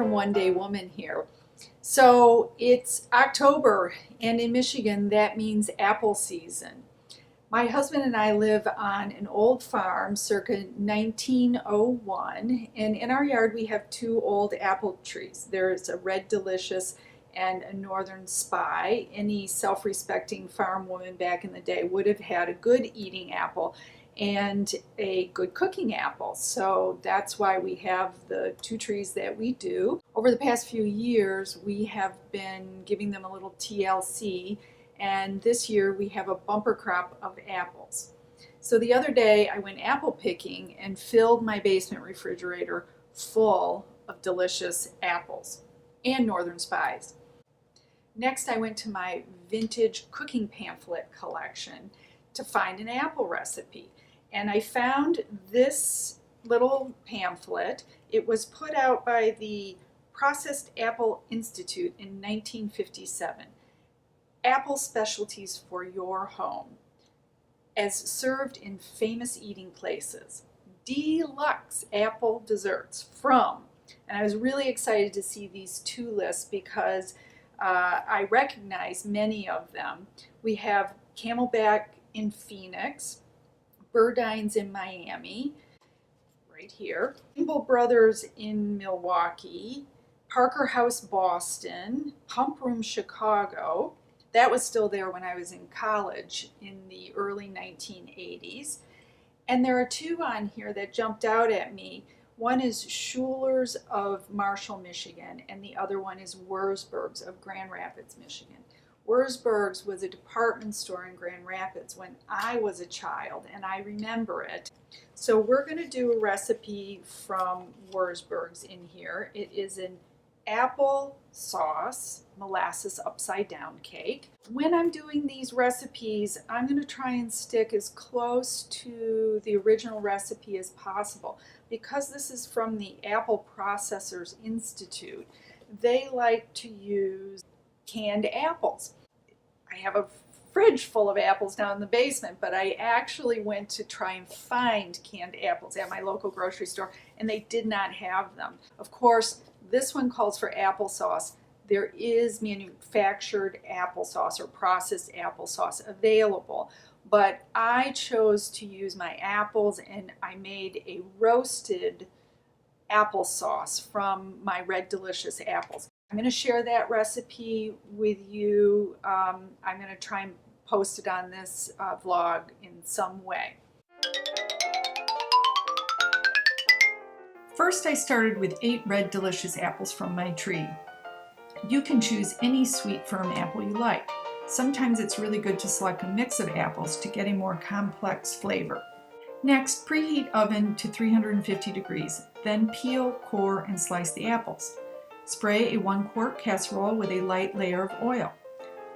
from One Day Woman here. So it's October, and in Michigan that means apple season. My husband and I live on an old farm circa 1901, and in our yard we have two old apple trees. There's a Red Delicious and a Northern Spy. Any self-respecting farm woman back in the day would have had a good eating apple and a good cooking apple. So that's why we have the two trees that we do. Over the past few years, we have been giving them a little TLC, and this year we have a bumper crop of apples. So the other day I went apple picking and filled my basement refrigerator full of delicious apples and Northern Spies. Next, I went to my vintage cooking pamphlet collection to find an apple recipe. And I found this little pamphlet. It was put out by the Processed Apple Institute in 1957. Apple specialties for your home, as served in famous eating places. Deluxe apple desserts from, and I was really excited to see these two lists because I recognize many of them. We have Camelback in Phoenix, Burdines in Miami, right here, Kimball Brothers in Milwaukee, Parker House Boston, Pump Room Chicago. That was still there when I was in college in the early 1980s. And there are two on here that jumped out at me. One is Schuler's of Marshall, Michigan, and the other one is Wurzburg's of Grand Rapids, Michigan. Wurzburg's was a department store in Grand Rapids when I was a child, and I remember it. So we're going to do a recipe from Wurzburg's in here. It is an applesauce molasses upside down cake. When I'm doing these recipes, I'm going to try and stick as close to the original recipe as possible. Because this is from the Apple Processors Institute, they like to use canned apples. I have a fridge full of apples down in the basement, but I actually went to try and find canned apples at my local grocery store, and they did not have them. Of course, this one calls for applesauce. There is manufactured applesauce or processed applesauce available, but I chose to use my apples, and I made a roasted applesauce from my Red Delicious apples. I'm going to share that recipe with you. I'm going to try and post it on this vlog in some way. First, I started with 8 Red Delicious apples from my tree. You can choose any sweet, firm apple you like. Sometimes it's really good to select a mix of apples to get a more complex flavor. Next, preheat oven to 350 degrees, then peel, core, and slice the apples. Spray a 1-quart casserole with a light layer of oil.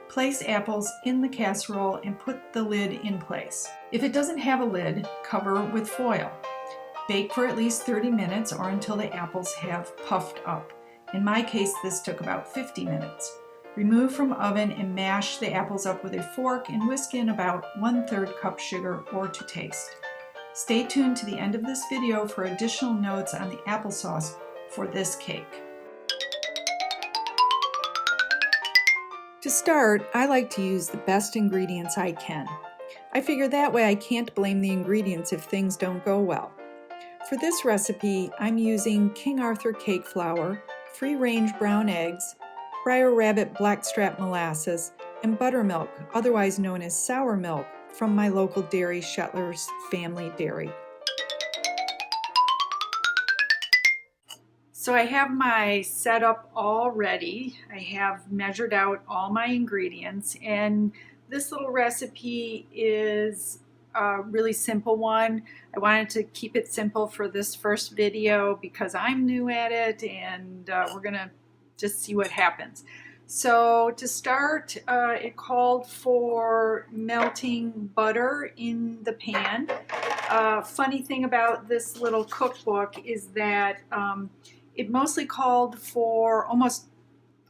Place apples in the casserole and put the lid in place. If it doesn't have a lid, cover with foil. Bake for at least 30 minutes or until the apples have puffed up. In my case, this took about 50 minutes. Remove from oven and mash the apples up with a fork and whisk in about 1/3 cup sugar or to taste. Stay tuned to the end of this video for additional notes on the applesauce for this cake. To start, I like to use the best ingredients I can. I figure that way I can't blame the ingredients if things don't go well. For this recipe, I'm using King Arthur cake flour, free-range brown eggs, Briar Rabbit blackstrap molasses, and buttermilk, otherwise known as sour milk, from my local dairy, Shetler's Family Dairy. So I have my setup all ready. I have measured out all my ingredients, and this little recipe is a really simple one. I wanted to keep it simple for this first video because I'm new at it, and we're gonna just see what happens. So to start, it called for melting butter in the pan. Funny thing about this little cookbook is that it mostly called for, almost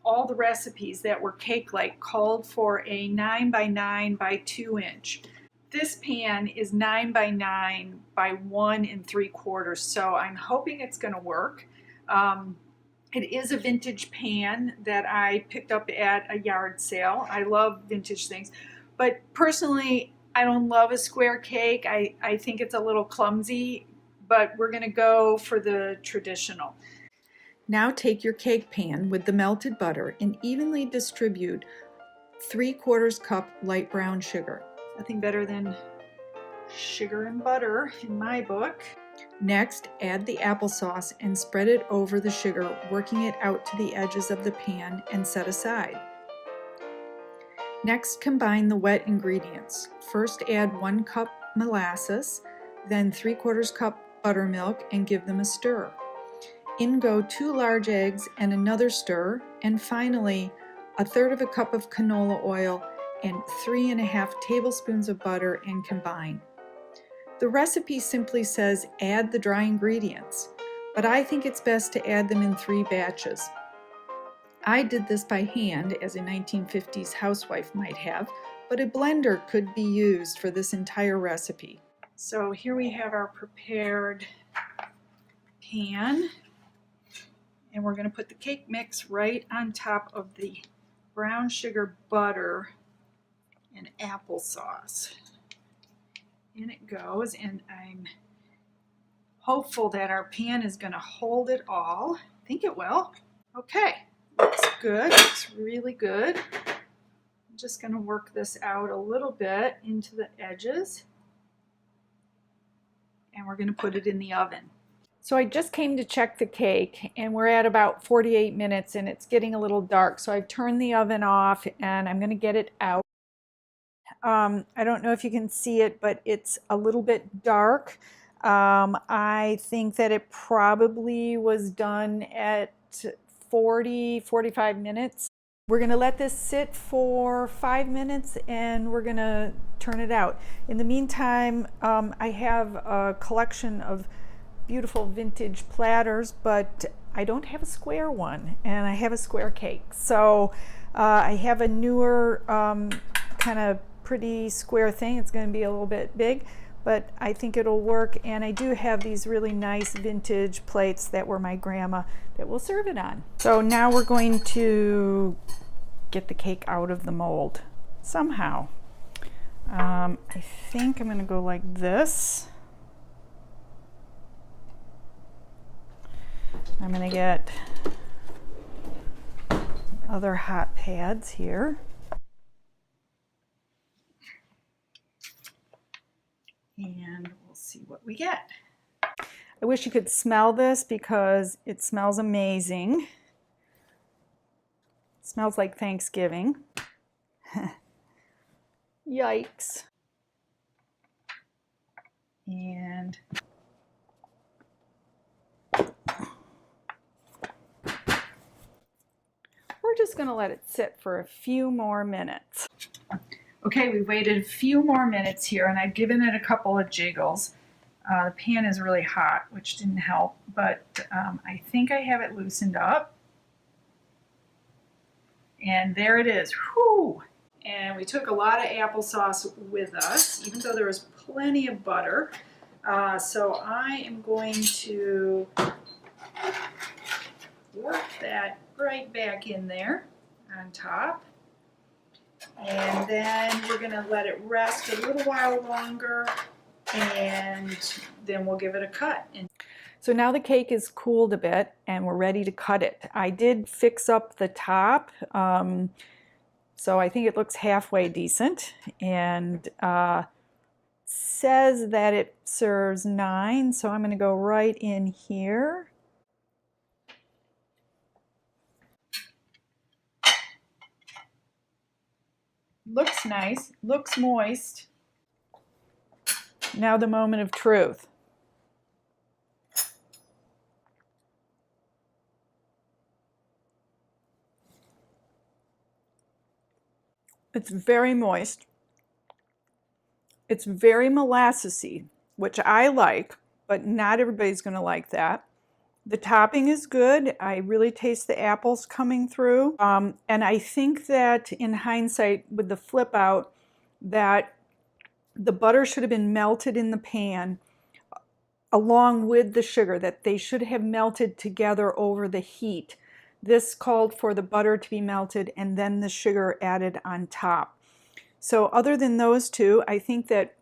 all the recipes that were cake-like called for a 9 by 9 by 2 inch. This pan is 9 by 9 by 1 3/4, so I'm hoping it's going to work. It is a vintage pan that I picked up at a yard sale. I love vintage things, but personally, I don't love a square cake. I think it's a little clumsy, but we're gonna go for the traditional. Now take your cake pan with the melted butter and evenly distribute 3/4 cup light brown sugar. Nothing better than sugar and butter in my book. Next, add the applesauce and spread it over the sugar, working it out to the edges of the pan and set aside. Next, combine the wet ingredients. First, add 1 cup molasses, then 3/4 cup buttermilk and give them a stir. In go 2 large eggs and another stir, and finally 1/3 cup of canola oil and 3½ tablespoons of butter and combine. The recipe simply says add the dry ingredients, but I think it's best to add them in 3 batches. I did this by hand, as a 1950s housewife might have, but a blender could be used for this entire recipe. So here we have our prepared pan, and we're going to put the cake mix right on top of the brown sugar butter and applesauce. In it goes, and I'm hopeful that our pan is going to hold it all. I think it will. Okay, looks good, looks really good. I'm just going to work this out a little bit into the edges, and we're going to put it in the oven. So I just came to check the cake, and we're at about 48 minutes, and it's getting a little dark, so I've turned the oven off, and I'm going to get it out. I don't know if you can see it, but it's a little bit dark. I think that it probably was done at 45 minutes. We're going to let this sit for 5 minutes and we're going to turn it out. In the meantime, I have a collection of beautiful vintage platters, but I don't have a square one, and I have a square cake. So I have a newer kind of pretty square thing. It's going to be a little bit big, but I think it'll work. And I do have these really nice vintage plates that were my grandma that we'll serve it on. So now we're going to get the cake out of the mold somehow. I think I'm going to go like this. I'm going to get other hot pads here. And we'll see what we get. I wish you could smell this because it smells amazing. It smells like Thanksgiving. Yikes. And we're just going to let it sit for a few more minutes. Okay, we waited a few more minutes here, and I've given it a couple of jiggles. The pan is really hot, which didn't help, but I think I have it loosened up. And there it is. Whew! And we took a lot of applesauce with us, even though there was plenty of butter. So I am going to work that right back in there on top. And then we're going to let it rest a little while longer, and then we'll give it a cut. So now the cake is cooled a bit and we're ready to cut it. I did fix up the top, so I think it looks halfway decent, and says that it serves 9, so I'm going to go right in here. Looks nice, looks moist. Now the moment of truth. It's very moist. It's very molassesy, which I like, but not everybody's going to like that. The topping is good. I really taste the apples coming through. And I think that in hindsight, with the flip out, that the butter should have been melted in the pan along with the sugar, that they should have melted together over the heat This called for the butter to be melted and then the sugar added on top. So other than those two, I think that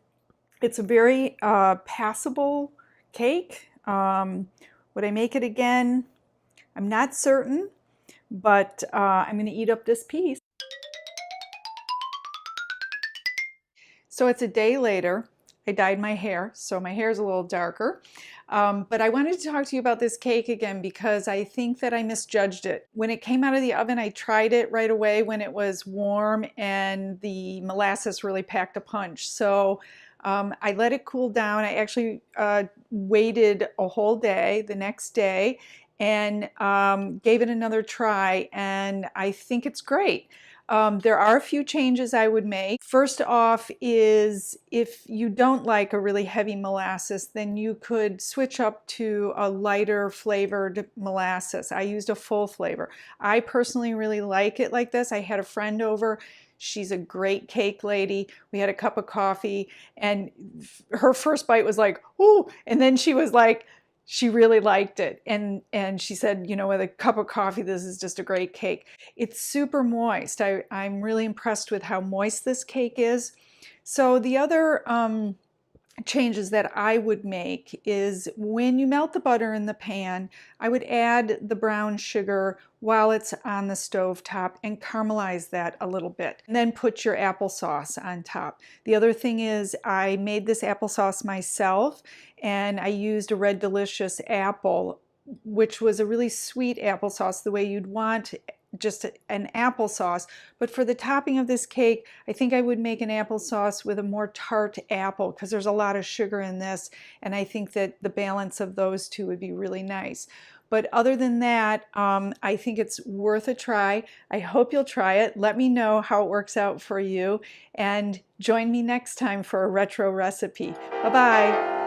it's a very passable cake. Would I make it again? I'm not certain, but I'm going to eat up this piece. So it's a day later. I dyed my hair, so my hair is a little darker. But I wanted to talk to you about this cake again because I think that I misjudged it. When it came out of the oven, I tried it right away when it was warm and the molasses really packed a punch. So I let it cool down. I actually waited a whole day the next day and gave it another try, and I think it's great. There are a few changes I would make. First off is if you don't like a really heavy molasses, then you could switch up to a lighter flavored molasses. I used a full flavor. I personally really like it like this. I had a friend over. She's a great cake lady. We had a cup of coffee and her first bite was like, ooh, and then she was like, she really liked it, and she said, you know, with a cup of coffee, this is just a great cake. It's super moist. I'm really impressed with how moist this cake is. So the other changes that I would make is when you melt the butter in the pan, I would add the brown sugar while it's on the stove top and caramelize that a little bit. And then put your applesauce on top. The other thing is I made this applesauce myself and I used a Red Delicious apple, which was a really sweet applesauce, the way you'd want just an applesauce. But for the topping of this cake, I think I would make an applesauce with a more tart apple because there's a lot of sugar in this, and I think that the balance of those two would be really nice. But other than that, I think it's worth a try. I hope you'll try it. Let me know how it works out for you, and join me next time for a retro recipe. Bye-bye.